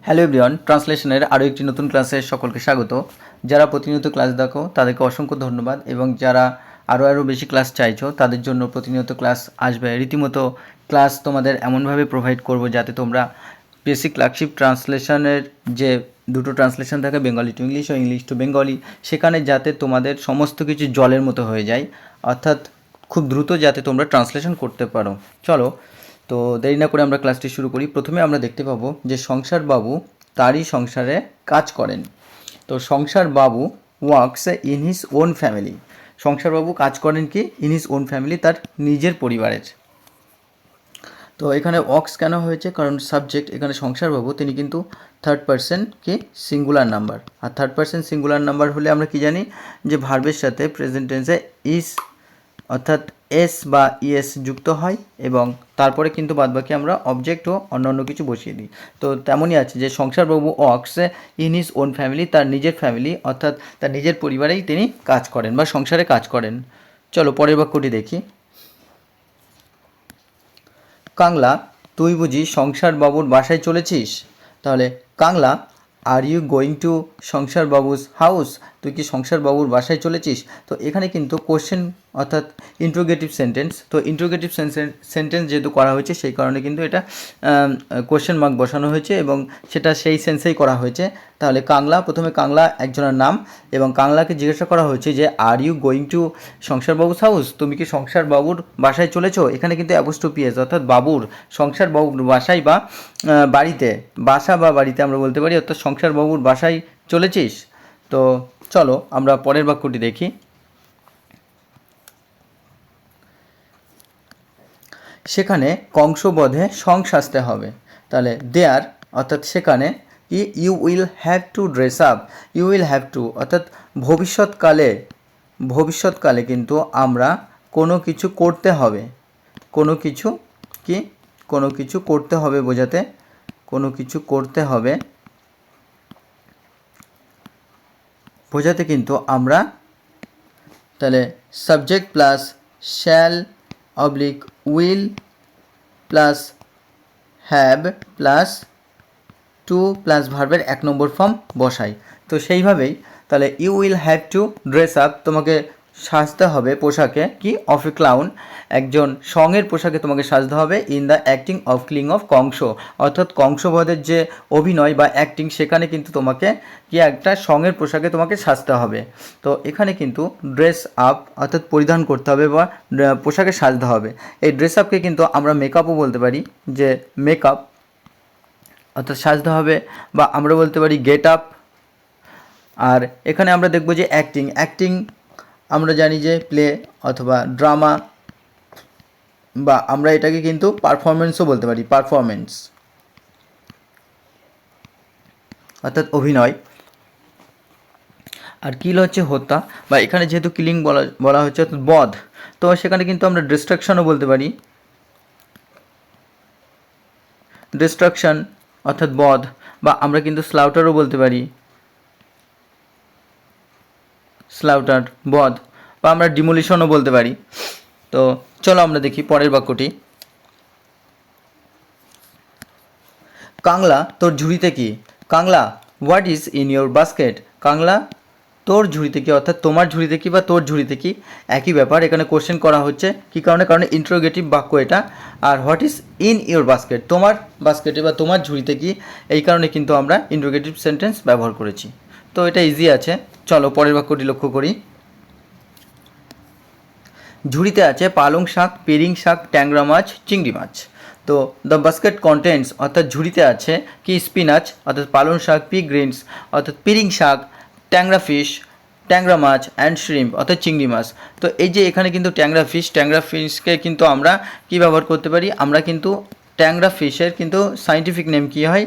Hello everyone, ট্রান্সলেশনের আরও একটি নতুন ক্লাসে সকলকে স্বাগত। যারা প্রতিনিয়ত ক্লাস দেখো তাদেরকে অসংখ্য ধন্যবাদ, এবং যারা আরও বেশি ক্লাস চাইছো তাদের জন্য প্রতিনিয়ত ক্লাস আসবে। রীতিমতো ক্লাস তোমাদের এমনভাবে প্রোভাইড করব যাতে তোমরা বেসিক ক্লার্কশিপ ট্রান্সলেশনের যে দুটো ট্রান্সলেশন থাকে, বেঙ্গলি টু ইংলিশ ও ইংলিশ টু বেঙ্গলি, সেখানে যাতে তোমাদের সমস্ত কিছু জলের মতো হয়ে যায়, অর্থাৎ খুব দ্রুত যাতে তোমরা ট্রান্সলেশন করতে পারো। চলো, তো দেরি না করে আমরা ক্লাসটি শুরু করি। প্রথমে আমরা দেখতে পাবো যে সংসার বাবু তারই সংসারে কাজ করেন। তো সংসার বাবু works in his own family. সংসার বাবু কাজ করেন কি? ইন হিজ ওন ফ্যামিলি, তার নিজের পরিবারের। তো এখানে ওয়ার্কস কেন হয়েছে? কারণ সাবজেক্ট এখানে সংসার বাবু, তিনি কিন্তু থার্ড পারসন কি সিঙ্গুলার নাম্বার। আর থার্ড পারসন সিঙ্গুলার নাম্বার হলে আমরা কি জানি যে ভার্বের সাথে প্রেজেন্ট টেন্সে ইজ অর্থাৎ এস বা ইএস যুক্ত হয়, এবং তারপরে কিন্তু বাদবাকি আমরা অবজেক্ট ও অন্যান্য কিছু বসিয়ে দিই। তো তেমনই আছে যে সংসারবাবু works in his own family, তার নিজের ফ্যামিলি অর্থাৎ তার নিজের পরিবারেই তিনি কাজ করেন বা সংসারে কাজ করেন। চলো পরের বাক্যটি দেখি। কাংলা, তুই বুঝি সংসার বাবুর বাসায় চলেছিস? তাহলে কাংলা, are you going to Sansar Babu's house? তুই কি সংসার বাবুর বাসায় চলেছিস? তো এখানে কিন্তু কোশ্চেন অর্থাৎ ইন্ট্রোগেটিভ সেন্টেন্স। তো ইন্ট্রোগেটিভ সেন্টেন্স যেহেতু করা হয়েছে সেই কারণে কিন্তু এটা কোশ্চেন মার্ক বসানো হয়েছে, এবং সেটা সেই সেন্সেই করা হয়েছে। তাহলে কাংলা, প্রথমে কাংলা একজনের নাম, এবং কাংলাকে জিজ্ঞাসা করা হয়েছে যে আর you going to Sansar Babu's house? তুমি কি সংসার বাবুর বাসায় চলেছো? এখানে কিন্তু অ্যাপোস্ট্রফি এস অর্থাৎ বাবুর, সংসার বাবুর বাসায় বা বাড়িতে, বাসা বা বাড়িতে আমরা বলতে পারি, অর্থাৎ সংসার বাবুর বাসায় চলেছিস। তো চলো আমরা পরের বাক্যটি দেখি। সেখানে কংসবধে সং সাজতে হবে। তাহলে দেয়ার অর্থাৎ সেখানে you will have to dress up. You will have to অর্থাৎ ভবিষ্যৎকালে কিন্তু আমরা কোনো কিছু করতে হবে, কোনো কিছু কি কোনো কিছু করতে হবে বোঝাতে, কোনো কিছু করতে হবে বোঝাতে কিন্তু আমরা তাহলে subject plus shall oblique will plus have plus to plus ভার্বের 1 নম্বর ফর্ম বসাই। তো সেইভাবেই তাহলে you will have to dress up, তোমাকে সাজতে হবে পোশাকে কি অফ এ ক্লাউন, একজন সঙের পোশাকে তোমাকে সাজতে হবে in the acting of king of Kansa, অর্থাৎ কংসবধের যে অভিনয় বা অ্যাক্টিং সেখানে কিন্তু তোমাকে কি একটা সঙের পোশাকে তোমাকে সাজতে হবে। তো এখানে কিন্তু ড্রেস আপ অর্থাৎ পরিধান করতে হবে বা পোশাকে সাজতে হবে। এই ড্রেস আপকে কিন্তু আমরা মেকআপও বলতে পারি, যে মেকআপ অর্থাৎ সাজতে হবে, বা আমরা বলতে পারি গেট আপ। আর এখানে আমরা দেখব যে অ্যাক্টিং আমরা জানি যে প্লে অথবা ড্রামা, বা আমরা এটাকে কিন্তু পারফরমেন্সও বলতে পারি, পারফরমেন্স অর্থাৎ অভিনয়। আর কিল হচ্ছে হত্যা, বা এখানে যেহেতু কিলিং বলা হচ্ছে অর্থাৎ বধ, তো সেখানে কিন্তু আমরা ডিস্ট্রাকশনও বলতে পারি, ডিস্ট্রাকশন অর্থাৎ বধ, বা আমরা কিন্তু স্লাউটারও বলতে পারি, স্লাউটার বধ, বা আমরা ডিমোলিশনও বলতে পারি। তো চলো আমরা দেখি পরের বাক্যটি। কাংলা, তোর ঝুড়িতে কি? Kangla, what is in your basket? Kangla, তোর ঝুড়িতে কি অর্থাৎ তোমার ঝুড়িতে কি বা তোর ঝুড়িতে কি, একই ব্যাপার। এখানে কোশ্চেন করা হচ্ছে কী কারণে? কারণ ইন্টারোগেটিভ বাক্য এটা। আর what is in your basket, তোমার বাস্কেটে বা তোমার ঝুড়িতে কি, এই কারণে কিন্তু আমরা ইন্টারোগেটিভ সেন্টেন্স ব্যবহার করেছি। তো এটা ইজি আছে। চলো পরের বাক্যটি লক্ষ্য করি। ঝুড়িতে আছে পালং শাক, পেরিং শাক, ট্যাংরা মাছ, চিংড়ি মাছ। তো দ্য বাস্কেট কন্টেন্টস অর্থাৎ ঝুড়িতে আছে কি স্পিনাচ অর্থাৎ পালং শাক, পি গ্রিনস অর্থাৎ পিরিং শাক, ট্যাংরা ফিশ, ট্যাংরা মাছ অ্যান্ড শ্রিম্প অর্থাৎ চিংড়ি মাছ। তো এই যে এখানে কিন্তু ট্যাংরা ফিশকে কিন্তু আমরা কি ব্যবহার করতে পারি? আমরা কিন্তু ট্যাংরা ফিশের কিন্তু সাইন্টিফিক নেম কি হয়?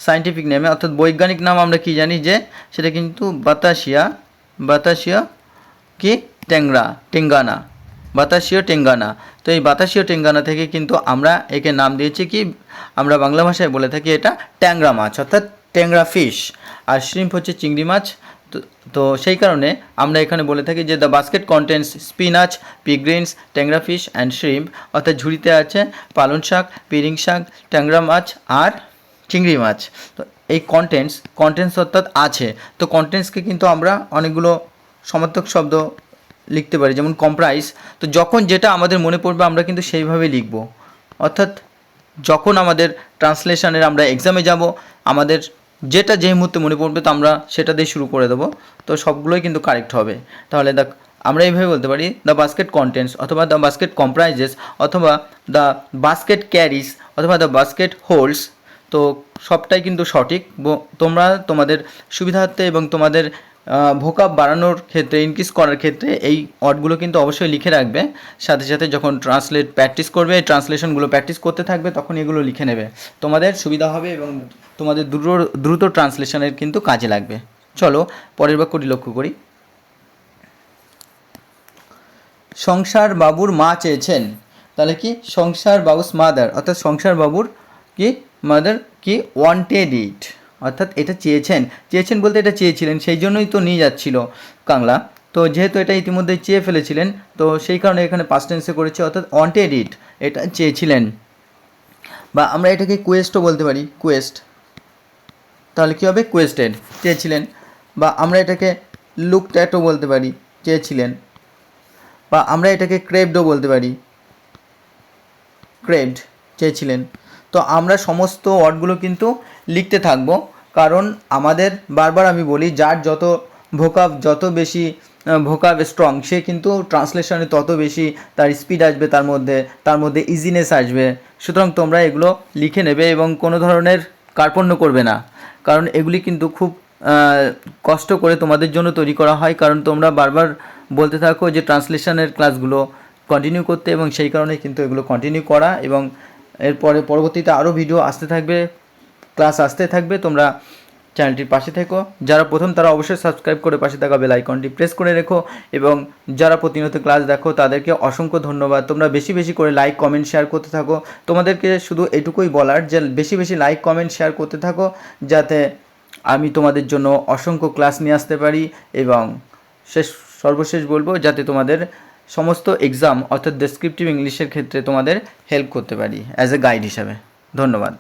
সাইন্টিফিক নেমে অর্থাৎ বৈজ্ঞানিক নাম আমরা কি জানি যে সেটা কিন্তু বাতাসিয়া কি টেঙ্গানা, বাতাসীয় টেঙ্গানা। তো এই বাতাসীয় টেঙ্গানা থেকে কিন্তু আমরা একে নাম দিয়েছি কি, আমরা বাংলা ভাষায় বলে থাকি এটা ট্যাংরা মাছ অর্থাৎ ট্যাংরা ফিশ। আর শ্রিম্প হচ্ছে চিংড়ি মাছ। তো সেই কারণে আমরা এখানে বলে থাকি যে the basket contents spinach, P Greens, ট্যাংরা ফিশ অ্যান্ড শ্রিম্প, অর্থাৎ ঝুড়িতে আছে পালং শাক, পিরিং শাক, ট্যাংরা মাছ আর চিংড়ি মাছ। তো এই কন্টেন্টস অর্থাৎ আছে। তো কন্টেন্টসকে কিন্তু আমরা অনেকগুলো সমার্থক শব্দ লিখতে পারি, যেমন কম্প্রাইজ। তো যখন যেটা আমাদের মনে পড়বে আমরা কিন্তু সেইভাবে লিখব, অর্থাৎ যখন আমাদের ট্রান্সলেশনের আমরা এক্সামে যাব, আমাদের যেটা যেই মুহূর্তে মনে পড়বে তো আমরা সেটা দিয়ে শুরু করে দেবো, তো সবগুলোই কিন্তু কারেক্ট হবে। তাহলে আমরা এইভাবে বলতে পারি দ্য বাস্কেট কন্টেন্টস, অথবা দ্য বাস্কেট কম্প্রাইজেস, অথবা দ্য বাস্কেট ক্যারিজ, অথবা দ্য বাস্কেট হোল্ডস। তো সবটাই কিন্তু সঠিক। তোমরা তোমাদের সুবিধার্থে এবং তোমাদের ভোকাব বাড়ানোর ক্ষেত্রে, ইনক্রিজ করার ক্ষেত্রে এই ওয়ার্ডগুলো কিন্তু অবশ্যই লিখে রাখবে। সাথে সাথে যখন প্র্যাকটিস করবে, এই ট্রান্সলেশনগুলো প্র্যাকটিস করতে থাকবে, তখন এগুলো লিখে নেবে, তোমাদের সুবিধা হবে এবং তোমাদের দ্রুত ট্রান্সলেশনের কিন্তু কাজে লাগবে। চলো পরের বাক্যটি লক্ষ্য করি। সংসার বাবুর মা চেয়েছেন, তাহলে কি সংসার বাবুস মাদার, অর্থাৎ সংসার বাবুর কি মাদার কি ওয়ান্টেড ইট, অর্থাৎ এটা চেয়েছেন বলতে এটা চেয়েছিলেন, সেই জন্যই তো নিয়ে যাচ্ছিল কাংলা। তো যেহেতু এটা ইতিমধ্যে চেয়ে ফেলেছিলেন, তো সেই কারণে এখানে পাস্ট টেন্সে করেছে, অর্থাৎ ওয়ান্টেড ইট, এটা চেয়েছিলেন। বা আমরা এটাকে কোয়েস্টও বলতে পারি, কোয়েস্ট, তাহলে কী হবে কোয়েস্টেড, চেয়েছিলেন। বা আমরা এটাকে লুকড অ্যাটও বলতে পারি, চেয়েছিলেন। বা আমরা এটাকে ক্রেভডও বলতে পারি, ক্রেভড, চেয়েছিলেন। তো আমরা সমস্ত ওয়ার্ডগুলো কিন্তু লিখতে থাকবো, কারণ আমাদের বারবার আমি বলি যার যত বেশি ভোকাব স্ট্রং, সে কিন্তু ট্রান্সলেশনে তত বেশি তার স্পিড আসবে, তার মধ্যে ইজিনেস আসবে। সুতরাং তোমরা এগুলো লিখে নেবে এবং কোনো ধরনের কার্পণ্য করবে না, কারণ এগুলি কিন্তু খুব কষ্ট করে তোমাদের জন্য তৈরি করা হয়, কারণ তোমরা বারবার বলতে থাকো যে ট্রান্সলেশনের ক্লাসগুলো কন্টিনিউ করতে, এবং সেই কারণে কিন্তু এগুলো কন্টিনিউ করা। এবং এরপরে পরবর্তীতে আরও ভিডিও আসতে থাকবে, ক্লাস আসতে থাকবে। তোমরা চ্যানেলটির পাশে থেকো, যারা প্রথম তারা অবশ্যই সাবস্ক্রাইব করে পাশে থাকা বেল আইকনটি প্রেস করে রেখো, এবং যারা প্রতিনিয়ত ক্লাস দেখো তাদেরকে অসংখ্য ধন্যবাদ। তোমরা বেশি বেশি করে লাইক কমেন্ট শেয়ার করতে থাকো। তোমাদেরকে শুধু এটুকুই বলার যে বেশি বেশি লাইক কমেন্ট শেয়ার করতে থাকো, যাতে আমি তোমাদের জন্য অসংখ্য ক্লাস নিয়ে আসতে পারি। এবং সর্বশেষ বলবো যাতে তোমাদের সমস্ত এক্সাম অর্থাৎ ডেসক্রিপটিভ ইংলিশের ক্ষেত্রে তোমাদের হেল্প করতে পারি অ্যাজ এ গাইড হিসাবে। ধন্যবাদ।